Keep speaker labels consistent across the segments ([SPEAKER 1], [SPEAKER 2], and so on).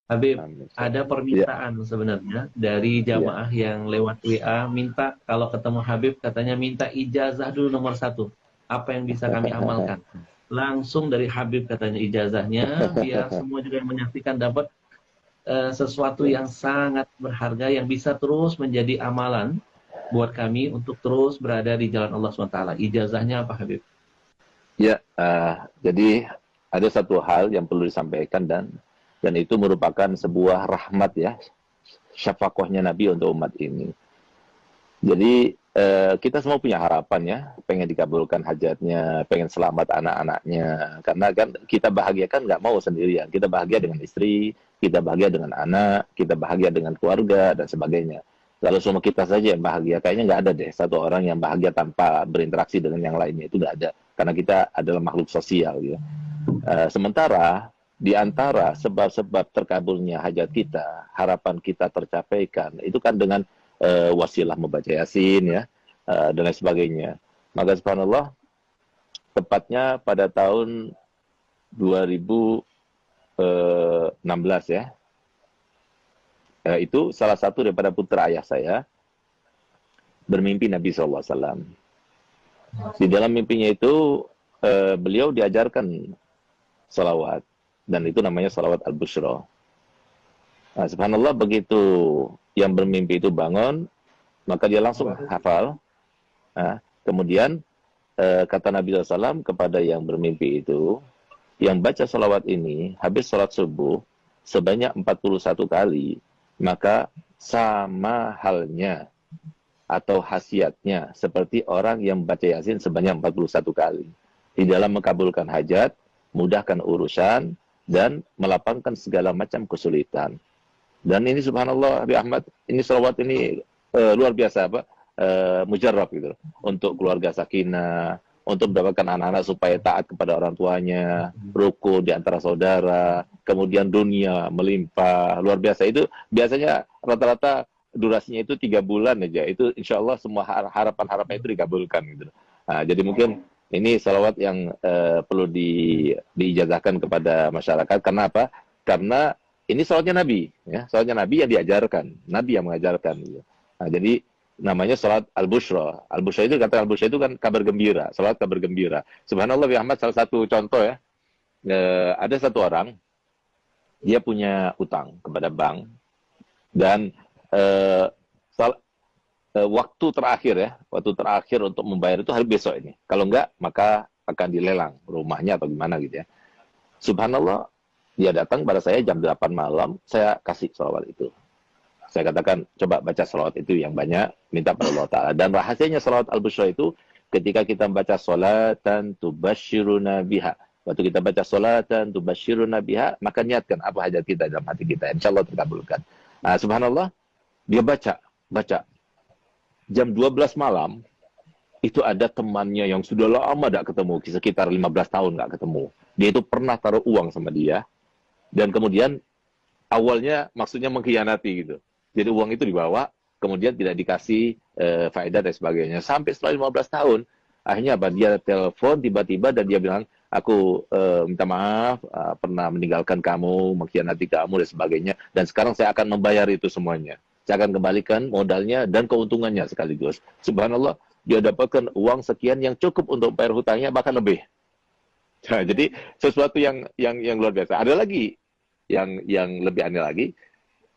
[SPEAKER 1] Habib,
[SPEAKER 2] Amin.
[SPEAKER 1] ada
[SPEAKER 2] Ya,
[SPEAKER 1] permintaan sebenarnya dari
[SPEAKER 2] ya.
[SPEAKER 1] jamaah yang lewat WA minta kalau ketemu Habib katanya minta ijazah dulu nomor satu. Apa yang bisa kami amalkan? Langsung dari Habib katanya ijazahnya, biar semua juga yang menyaksikan dapat sesuatu
[SPEAKER 2] Ya,
[SPEAKER 1] yang sangat berharga yang bisa terus menjadi amalan buat kami untuk terus berada di jalan Allah SWT. Ijazahnya apa Habib?
[SPEAKER 2] ya, jadi ada satu hal yang perlu disampaikan dan itu merupakan sebuah rahmat ya, syafaqahnya Nabi untuk umat ini. Jadi kita semua punya harapan ya, pengen dikabulkan hajatnya, pengen selamat anak-anaknya. Karena kan kita bahagia kan nggak mau sendirian. Kita bahagia dengan istri, kita bahagia dengan anak, kita bahagia dengan keluarga dan sebagainya. Kalau semua kita saja yang bahagia, kayaknya nggak ada deh satu orang yang bahagia tanpa berinteraksi dengan yang lainnya. Itu nggak ada. Karena kita adalah makhluk sosial ya. Sementara di antara sebab-sebab terkabulnya hajat kita, harapan kita tercapaikan, itu kan dengan wasilah membaca Yasin ya, dan lain sebagainya. Maka subhanallah, tepatnya pada tahun 2016 ya, itu salah satu daripada putra ayah saya bermimpi Nabi SAW. Di dalam mimpinya itu beliau diajarkan salawat, dan itu namanya salawat al-bushra. Nah, subhanallah, begitu yang bermimpi itu bangun, maka dia langsung hafal. Nah, kemudian kata Nabi SAW kepada yang bermimpi itu, yang baca salawat ini habis sholat subuh sebanyak 41 kali, maka sama halnya atau khasiatnya seperti orang yang baca Yasin sebanyak 41 kali. Di dalam mengabulkan hajat, mudahkan urusan, dan melapangkan segala macam kesulitan. Dan ini subhanallah, Habib Ahmad, ini salawat ini luar biasa apa? Mujarrab gitu. Untuk keluarga sakinah, untuk mendapatkan anak-anak supaya taat kepada orang tuanya, rukun di antara saudara, kemudian dunia melimpah, luar biasa. Itu biasanya rata-rata durasinya itu 3 bulan aja. Itu insya Allah semua harapan-harapan itu dikabulkan gitu. Nah, jadi mungkin ini salawat yang perlu diijazahkan kepada masyarakat. Karena apa? Karena ini salawatnya Nabi, ya, salawatnya Nabi yang diajarkan, Nabi yang mengajarkan. Gitu. Nah, jadi namanya salat al-bushra. Al-bushra itu, kata al-bushra itu kan kabar gembira, salat kabar gembira. Subhanallah, Ahmad, salah satu contoh ya, ada satu orang, dia punya utang kepada bank, dan eh, waktu terakhir untuk membayar itu hari besok ini. Kalau enggak, maka akan dilelang rumahnya atau gimana gitu ya. Subhanallah, dia datang pada saya jam 8 malam, saya kasih salawat itu. Saya katakan, coba baca salawat itu yang banyak, minta pada Allah Ta'ala. Dan rahasianya salawat al-bushra itu, ketika kita baca salatan tubashiruna biha. Waktu kita baca salatan tubashiruna biha, maka niatkan apa hajat kita dalam hati kita. Insya Allah terkabulkan. Nah, subhanallah, dia baca. Jam 12 malam, itu ada temannya yang sudah lama tidak ketemu, sekitar 15 tahun nggak ketemu. Dia itu pernah taruh uang sama dia, dan kemudian awalnya maksudnya mengkhianati gitu. Jadi uang itu dibawa, kemudian tidak dikasih faedah dan sebagainya. Sampai setelah 15 tahun, akhirnya apa? Dia telepon tiba-tiba dan dia bilang, aku minta maaf, pernah meninggalkan kamu, mengkhianati kamu dan sebagainya. Dan sekarang saya akan membayar itu semuanya. Saya akan kembalikan modalnya dan keuntungannya sekaligus. Subhanallah, dia dapatkan uang sekian yang cukup untuk bayar hutangnya, bahkan lebih. Nah, jadi sesuatu yang luar biasa. Ada lagi yang lebih aneh lagi.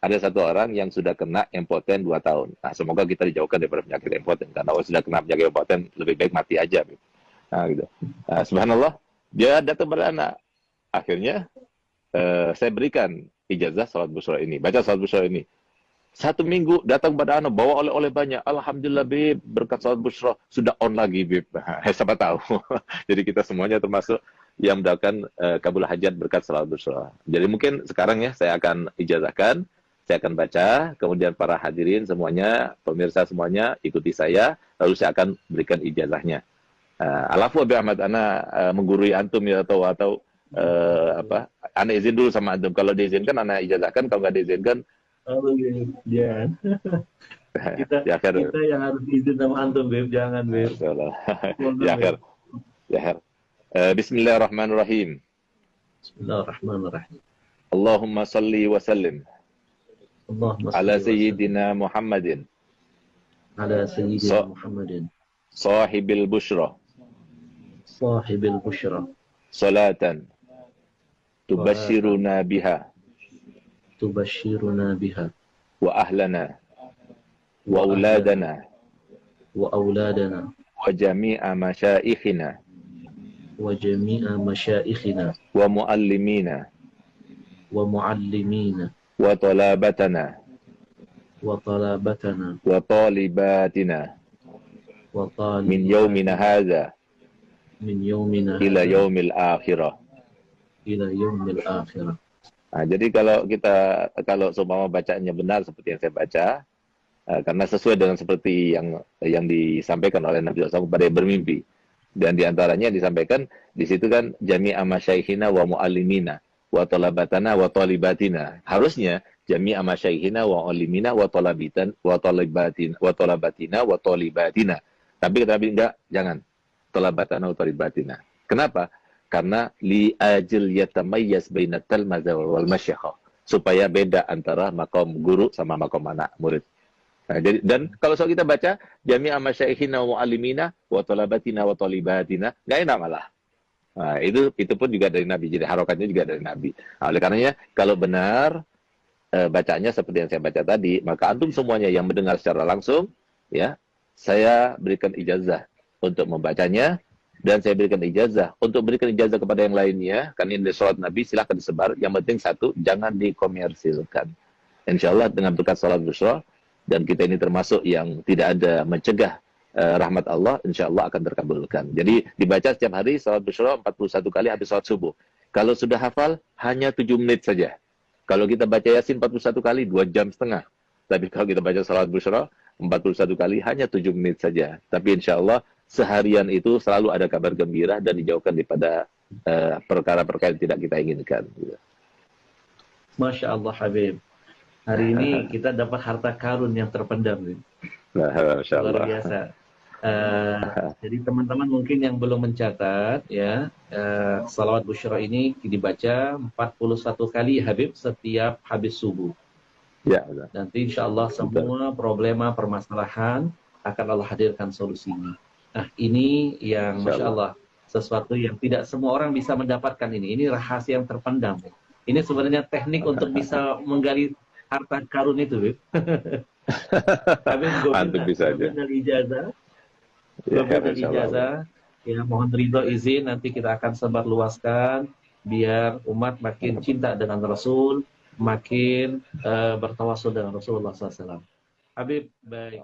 [SPEAKER 2] Ada satu orang yang sudah kena impoten 2 tahun. Nah, semoga kita dijauhkan daripada penyakit impoten. Karena kalau sudah kena penyakit impoten, lebih baik mati aja. Nah, gitu. Nah, subhanallah, dia datang pada anak. Akhirnya, saya berikan ijazah salat busra ini. Baca salat busra ini. 1 minggu datang pada anak, bawa oleh-oleh banyak. Alhamdulillah, Bib, berkat salat busra. Sudah on lagi, Bib. Siapa tahu. Jadi kita semuanya termasuk yang mendapatkan kabul hajat berkat salat busra. Jadi mungkin sekarang ya, saya akan ijazahkan. Saya akan baca, kemudian para hadirin semuanya, pemirsa semuanya, ikuti saya, lalu saya akan berikan ijazahnya. Alafu Abi Ahmad, ana menggurui antum ya, atau apa? Ana izin dulu sama antum. Kalau diizinkan, ana ijazahkan. Kalau nggak diizinkan,
[SPEAKER 1] Oh, Beb, jangan. Kita
[SPEAKER 2] ya akhir,
[SPEAKER 1] kita yang harus izin sama antum, Beb. Jangan, Beb.
[SPEAKER 2] ya
[SPEAKER 1] Mohon,
[SPEAKER 2] akhir,
[SPEAKER 1] Beb.
[SPEAKER 2] ya akhir. Bismillahirrahmanirrahim.
[SPEAKER 1] Bismillahirrahmanirrahim.
[SPEAKER 2] Allahumma salli wa sallim
[SPEAKER 1] Allahumma
[SPEAKER 2] ala
[SPEAKER 1] salli wa sallim
[SPEAKER 2] sayyidina Muhammadin
[SPEAKER 1] ala sayyidina Muhammadin
[SPEAKER 2] sahibil bushra
[SPEAKER 1] sahibil busyra
[SPEAKER 2] salatan tubashiruna biha
[SPEAKER 1] tubashiruna biha
[SPEAKER 2] wa ahlana wa auladana
[SPEAKER 1] wa auladana
[SPEAKER 2] wa jami'a masyaikhina
[SPEAKER 1] wa jami'a masyaikhina
[SPEAKER 2] wa muallimina
[SPEAKER 1] wa muallimina
[SPEAKER 2] wa talabatana
[SPEAKER 1] wa talabatana
[SPEAKER 2] wa talibatina
[SPEAKER 1] wa
[SPEAKER 2] min yaumina hadha
[SPEAKER 1] min yaumina
[SPEAKER 2] ila
[SPEAKER 1] hadha
[SPEAKER 2] yaumil akhirah.
[SPEAKER 1] ila yaumil akhirah.
[SPEAKER 2] Nah, jadi kalau seumpama bacaannya benar seperti yang saya baca, karena sesuai dengan seperti yang disampaikan oleh Nabi SAW kepada yang bermimpi, dan diantaranya disampaikan di situ kan jami'a masyaikhina wa muallimina wa talabatana wa talibatina. Harusnya jami'a masyaikhina wa muallimina wa talabitan wa talibatina wa talabatina wa talibatina. Tapi kata Nabi enggak, jangan talabatana wa talibatina. Kenapa? Karena li ajil yatamayyaz bainat talmaza wal masyayikh, supaya beda antara makom guru sama makom anak murid. Nah, jadi, dan kalau soal kita baca jami'a masyaikhina wa muallimina wa talabatina wa talibatina, enggak enak malah. Nah, itu pun juga dari Nabi. Jadi harokatnya juga dari Nabi. Nah, oleh karenanya kalau benar bacaannya seperti yang saya baca tadi, maka antum semuanya yang mendengar secara langsung, ya, saya berikan ijazah untuk membacanya. Dan saya berikan ijazah untuk berikan ijazah kepada yang lainnya, karena ini sholat Nabi, silahkan disebar. Yang penting satu, jangan dikomersilkan. Insya Allah dengan berkat sholat Bushra, dan kita ini termasuk yang tidak ada mencegah rahmat Allah, insya Allah akan terkabulkan. Jadi dibaca setiap hari sholat Bushra 41 kali habis sholat subuh. Kalau sudah hafal, hanya 7 menit saja. Kalau kita baca Yasin 41 kali, 2 jam setengah. Tapi kalau kita baca sholat Bushra 41 kali, hanya 7 menit saja. Tapi insya Allah seharian itu selalu ada kabar gembira dan dijauhkan daripada perkara-perkara yang tidak kita inginkan.
[SPEAKER 1] Masya Allah Habib. Hari ini kita dapat harta karun yang terpendam.
[SPEAKER 2] Masya Allah.
[SPEAKER 1] Luar biasa. Jadi teman-teman mungkin yang belum mencatat, ya, salawat Bushra ini dibaca 41 kali Habib setiap habis subuh.
[SPEAKER 2] Ya, betul.
[SPEAKER 1] Nanti insya Allah semua problema permasalahan akan Allah hadirkan solusinya. Nah, ini yang Masya Allah, sesuatu yang tidak semua orang bisa mendapatkan ini. Ini rahasia yang terpendam. Ini sebenarnya teknik untuk bisa menggali harta karun itu, Bib. Habib,
[SPEAKER 2] Antum bisa aja.
[SPEAKER 1] dari ijazah.
[SPEAKER 2] Ya,
[SPEAKER 1] Dari ijazah. Ya, mohon ridho izin, nanti kita akan sebar luaskan biar umat makin cinta dengan Rasul, makin bertawasul dengan Rasulullah SAW. Habib, baik.